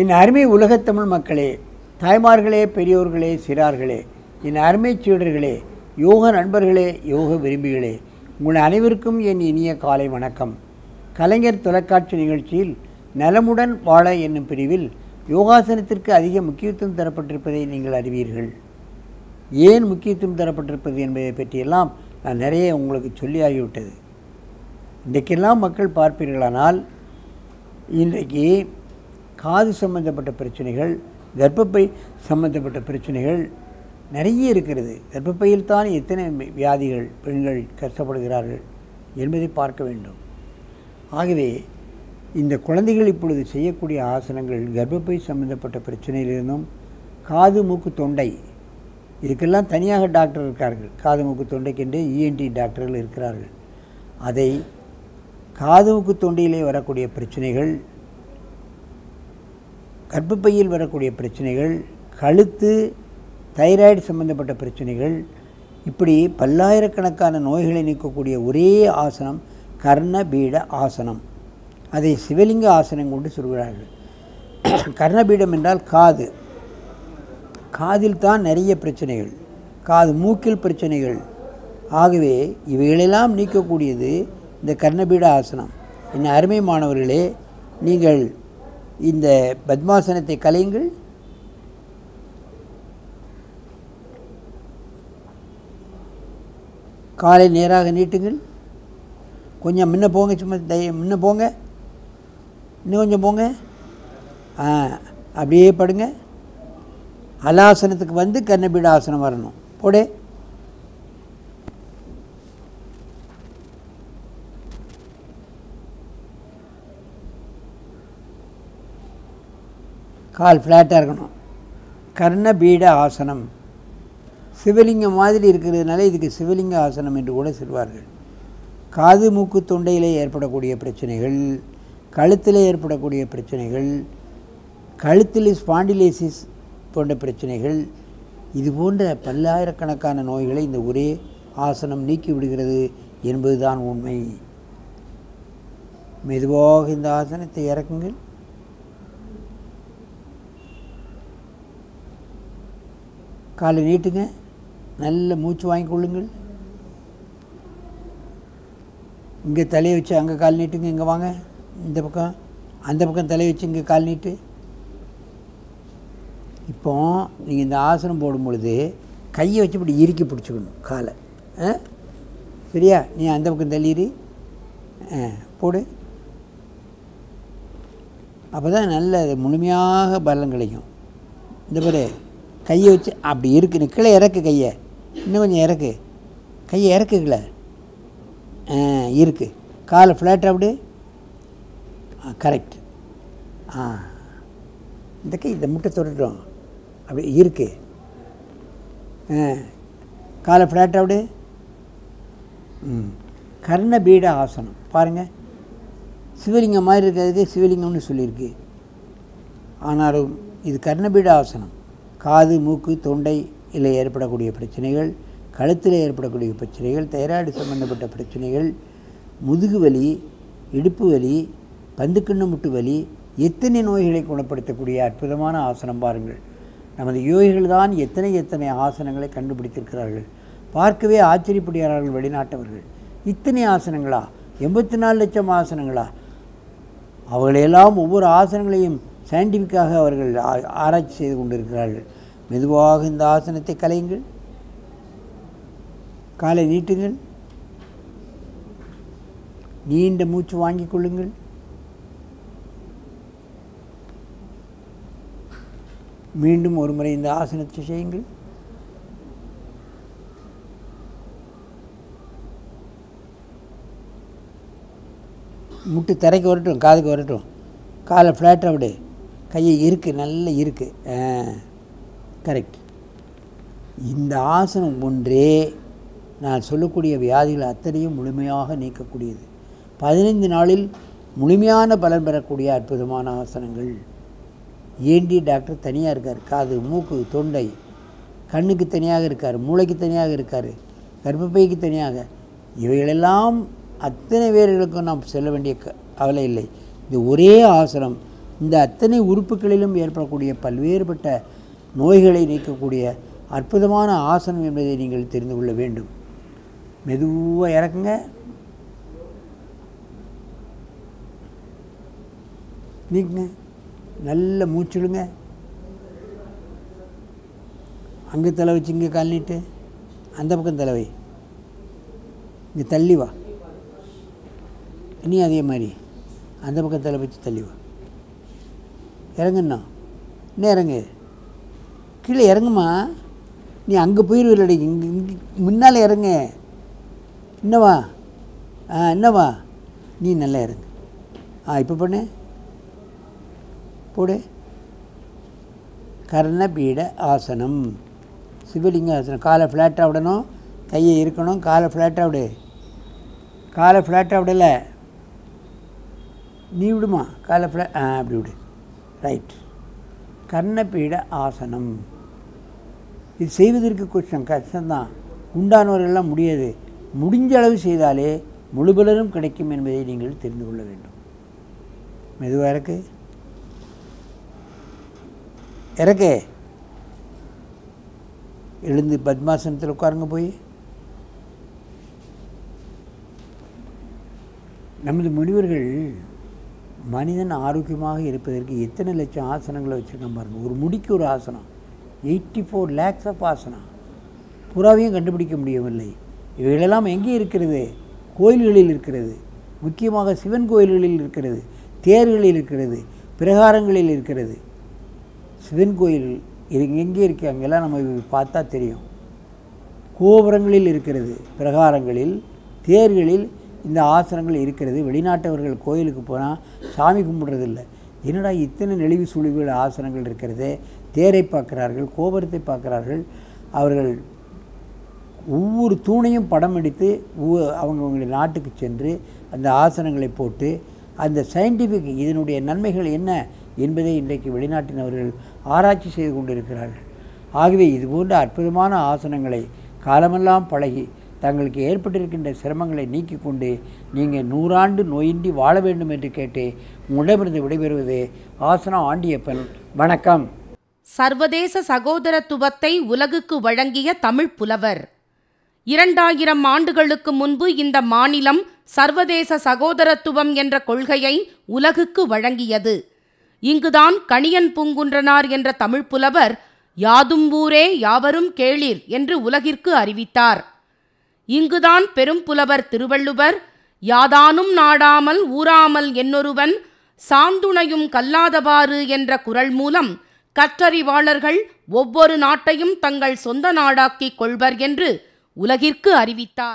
என் அருமை உலகத்தமிழ் மக்களே, தாய்மார்களே, பெரியோர்களே, சிறார்களே, என் அருமை சீடர்களே, யோக நண்பர்களே, யோக விரும்பிகளே, உங்கள் அனைவருக்கும் என் இனிய காலை வணக்கம். கலைஞர் தொலைக்காட்சி நிகழ்ச்சியில் நலமுடன் வாழ என்னும் பிரிவில் யோகாசனத்திற்கு அதிக முக்கியத்துவம் தரப்பட்டிருப்பதை நீங்கள் அறிவீர்கள். ஏன் முக்கியத்துவம் தரப்பட்டிருப்பது என்பதை பற்றியெல்லாம் நான் நிறைய உங்களுக்கு சொல்லி ஆகிவிட்டது. இன்றைக்கெல்லாம் மக்கள் பார்ப்பீர்களானால் இன்றைக்கு காது சம்பந்தப்பட்ட பிரச்சனைகள், கர்ப்பப்பை சம்பந்தப்பட்ட பிரச்சனைகள் நிறைய இருக்கிறது. கர்ப்பப்பையில் தான் எத்தனை வியாதிகள் பெண்கள் கஷ்டப்படுகிறார்கள் என்பதை பார்க்க வேண்டும். ஆகவே இந்த குழந்தைகள் இப்பொழுது செய்யக்கூடிய ஆசனங்கள் கர்ப்பப்பை சம்பந்தப்பட்ட பிரச்சனையிலிருந்தும், காது மூக்கு தொண்டை இதுக்கெல்லாம் தனியாக டாக்டர் இருக்கார்கள். காது மூக்கு தொண்டைக்கென்று இஎன்டி டாக்டர்கள் இருக்கிறார்கள். அதை காது மூக்கு தொண்டையிலே வரக்கூடிய பிரச்சனைகள், கர்ப்பப்பையில் வரக்கூடிய பிரச்சனைகள், கழுத்து தைராய்டு சம்பந்தப்பட்ட பிரச்சனைகள், இப்படி பல்லாயிரக்கணக்கான நோய்களை நீக்கக்கூடிய ஒரே ஆசனம் கர்ணபீட ஆசனம். அதை சிவலிங்க ஆசனம் கொண்டு சொல்கிறார்கள். கர்ணபீடம் என்றால் காது. காதில் தான் நிறைய பிரச்சனைகள், காது மூக்கில் பிரச்சனைகள். ஆகவே இவைகளெல்லாம் நீக்கக்கூடியது இந்த கர்ணபீட ஆசனம். என் அருமை மாணவர்களே, நீங்கள் இந்த பத்மாசனத்தை கலையுங்கள். காலை நேராக நீட்டுங்கள். கொஞ்சம் முன்ன போங்க, சும்மா முன்ன போங்க, இன்னும் கொஞ்சம் போங்க. அப்படியே படுங்க. ஹலாசனத்துக்கு வந்து கர்ணபீட ஆசனம் வரணும். போடே. கால் ஃப்ளாட்டாக இருக்கணும். கர்ணபீட ஆசனம் சிவலிங்கம் மாதிரி இருக்கிறதுனால இதுக்கு சிவலிங்க ஆசனம் என்று கூட சொல்வார்கள். காது மூக்கு தொண்டையிலே ஏற்படக்கூடிய பிரச்சனைகள், கழுத்தில் ஏற்படக்கூடிய பிரச்சனைகள், கழுத்தில் ஸ்பாண்டிலைசிஸ் போன்ற பிரச்சனைகள், இது போன்ற பல்லாயிரக்கணக்கான நோய்களை இந்த ஒரே ஆசனம் நீக்கி விடுகிறது என்பதுதான் உண்மை. மெதுவாக இந்த ஆசனத்தை இறக்குங்கள். காலை நீட்டுங்க. நல்ல மூச்சு வாங்கி கொள்ளுங்கள். இங்கே தலையை வச்சு அங்கே கால் நீட்டுங்க. இங்கே வாங்க, இந்த பக்கம் அந்த பக்கம் தலையை வச்சு இங்கே கால் நீட்டு. இப்போ நீங்கள் இந்த ஆசனம் போடும் பொழுது கையை வச்சு இப்படி இறுக்கி பிடிச்சிக்கணும் காலை. சரியா? நீ அந்த பக்கம் தள்ளிடு, போடு. அப்போ தான் நல்ல முழுமையாக பலம் கிடைக்கும். இந்த பாரு, கையை வச்சு அப்படி இருக்கு. கீழே இறக்கு கையை, இன்னும் கொஞ்சம் இறக்கு கையை, இறக்குங்கள இருக்கு. காலை ஃப்ளாட்டாக அப்படி. கரெக்ட். இந்த கை இந்த முட்டை தொட்டுட்டோம். அப்படி இருக்கு. காலை ஃப்ளாட்டாக அப்படி. கர்ணபீட ஆசனம் பாருங்கள். சிவலிங்கம் மாதிரி இருக்கிறதுக்கு சிவலிங்கம்னு சொல்லியிருக்கு. ஆனாலும் இது கர்ணபீட ஆசனம். காது மூக்கு தொண்டை இல்லை ஏற்படக்கூடிய பிரச்சனைகள், கழுத்தில் ஏற்படக்கூடிய பிரச்சனைகள், தைராய்டு சம்பந்தப்பட்ட பிரச்சனைகள், முதுகு வலி, இடுப்பு வலி, பந்துக்கிண்ண முட்டு வலி, எத்தனை நோய்களை குணப்படுத்தக்கூடிய அற்புதமான ஆசனம் பாருங்கள். நமது யோகிகள் தான் எத்தனை ஆசனங்களை கண்டுபிடித்திருக்கிறார்கள். பார்க்கவே ஆச்சரியப்படுகிறார்கள் வெளிநாட்டவர்கள். இத்தனை ஆசனங்களா? 84 லட்சம் ஆசனங்களா? அவர்களெல்லாம் ஒவ்வொரு ஆசனங்களையும் சயின்டிஃபிக்காக அவர்கள் ஆராய்ச்சி செய்து கொண்டிருக்கிறார்கள். மெதுவாக இந்த ஆசனத்தை கலையுங்கள். காலை நீட்டுங்கள். நீண்ட மூச்சு வாங்கிக் கொள்ளுங்கள். மீண்டும் ஒரு முறை இந்த ஆசனத்தை செய்யுங்கள். முட்டு தரைக்கு வரட்டும், காதுக்கு வரட்டும். காலை ஃப்ளாட்டாக விடு. கையை இருக்கு, நல்ல இருக்கு. கரெக்ட். இந்த ஆசனம் ஒன்றே நான் சொல்லக்கூடிய வியாதிகள் அத்தனையும் முழுமையாக நீக்கக்கூடியது. 15 நாளில் முழுமையான பலன் பெறக்கூடிய அற்புதமான ஆசனங்கள். ஏன்டி டாக்டர் தனியாக இருக்கார். காது மூக்கு தொண்டை கண்ணுக்கு தனியாக இருக்கார், மூளைக்கு தனியாக இருக்கார், கர்ப்பப்பைக்கு தனியாக. இவைகளெல்லாம் அத்தனை பேர்களுக்கும் நாம் செல்ல வேண்டிய கவலை இல்லை. இந்த ஒரே ஆசனம் இந்த அத்தனை உறுப்புகளிலும் ஏற்படக்கூடிய பல்வேறுபட்ட நோய்களை நீக்கக்கூடிய அற்புதமான ஆசனம் என்பதை நீங்கள் தெரிந்து கொள்ள வேண்டும். மெதுவாக இறக்குங்க. நீக்குங்க. நல்ல மூச்சுடுங்க. அங்கே தலை வச்சு இங்கே கால் நீட்டு. அந்த பக்கம் தலைவை இங்கே தள்ளி வா. இனி அதே மாதிரி அந்த பக்கம் தலை வச்சு தள்ளி வா. இறங்குண்ணா. இன்னும் இறங்கு. கீழே இறங்குமா. நீ அங்கே போயிடுவில்லடி. இங்கே முன்னால் இறங்கு. என்னவா என்னவா. நீ நல்லா இறங்கு. இப்போ பண்ணு. போடு. கர்ணபீட ஆசனம், சிவலிங்க ஆசனம். காலை ஃப்ளாட்டாக விடணும். கையை இருக்கணும். காலை ஃப்ளாட்டாக விடு. காலை ஃப்ளாட்டாக விடலை. நீ விடுமா. காலை ஃப்ளாட் அப்படி விடு. ரைட். கர்ணபீட ஆசனம். இது செய்வதற்கு கொஞ்சம் கஷ்டம்தான். உண்டானவர்களெல்லாம் முடியாது. முடிஞ்ச அளவு செய்தாலே முழுபலரும் கிடைக்கும் என்பதை நீங்கள் தெரிந்து கொள்ள வேண்டும். மெதுவாக இருக்கு. இறக்கு. எழுந்து பத்மாசனத்தில் உட்காருங்க. போய் நமது முனிவர்கள் மனிதன் ஆரோக்கியமாக இருப்பதற்கு எத்தனை லட்சம் ஆசனங்களை வச்சுருக்கான் பாருங்கள். ஒரு முடிக்கு ஒரு ஆசனம். 84 lakhs ஆஃப் ஆசனம். புறாவையும் கண்டுபிடிக்க முடியவில்லை. இவைகளெல்லாம் எங்கே இருக்கிறது? கோயில்களில் இருக்கிறது. முக்கியமாக சிவன் கோயில்களில் இருக்கிறது, தேர்களில் இருக்கிறது, பிரகாரங்களில் இருக்கிறது. சிவன் கோயில் எங்கே இருக்குது? அங்கெல்லாம் நம்ம பார்த்தா தெரியும். கோபுரங்களில் இருக்கிறது, பிரகாரங்களில், தேர்களில் இந்த ஆசனங்கள் இருக்கிறது. வெளிநாட்டவர்கள் கோயிலுக்கு போனால் சாமி கும்பிட்றதில்லை. என்னடா இத்தனை நெளிவு சுழிவுகள் ஆசனங்கள் இருக்கிறது. தேரை பார்க்குறார்கள், கோபுரத்தை பார்க்குறார்கள். அவர்கள் ஒவ்வொரு தூணையும் படம் எடுத்து அவங்களுடைய நாட்டுக்கு சென்று அந்த ஆசனங்களை போட்டு அந்த சயின்டிஃபிக் இதனுடைய நன்மைகள் என்ன என்பதை இன்றைக்கு வெளிநாட்டினவர்கள் ஆராய்ச்சி செய்து கொண்டிருக்கிறார்கள். ஆகவே இதுபோன்ற அற்புதமான ஆசனங்களை காலமெல்லாம் பழகி தங்களுக்கு ஏற்பட்டிருக்கின்ற சிரமங்களை நீக்கி கொண்டு நீங்கள் 100 ஆண்டு நோயின்றி வாழ வேண்டும் என்று கேட்டு உங்களிடமிருந்து விடைபெறுவது ஆசனா ஆண்டியப்பன். வணக்கம். சர்வதேச சகோதரத்துவத்தை உலகுக்கு வழங்கிய தமிழ் புலவர். 2000 ஆண்டுகளுக்கு முன்பு இந்த மாநிலம் சர்வதேச சகோதரத்துவம் என்ற கொள்கையை உலகுக்கு வழங்கியது. இங்குதான் கணியன் பூங்குன்றனார் என்ற தமிழ் புலவர் யாதும் ஊரே யாவரும் கேளீர் என்று உலகிற்கு அறிவித்தார். இங்குதான் பெரும் புலவர் திருவள்ளுவர் யாதானும் நாடாமல் ஊராமல் என்னொருவன் சாந்துணையும் கல்லாதவாறு என்ற குறள் மூலம் கற்றறிவாளர்கள் ஒவ்வொரு நாட்டையும் தங்கள் சொந்த நாடாக்கிக் கொள்வர் என்று உலகிற்கு அறிவித்தார்.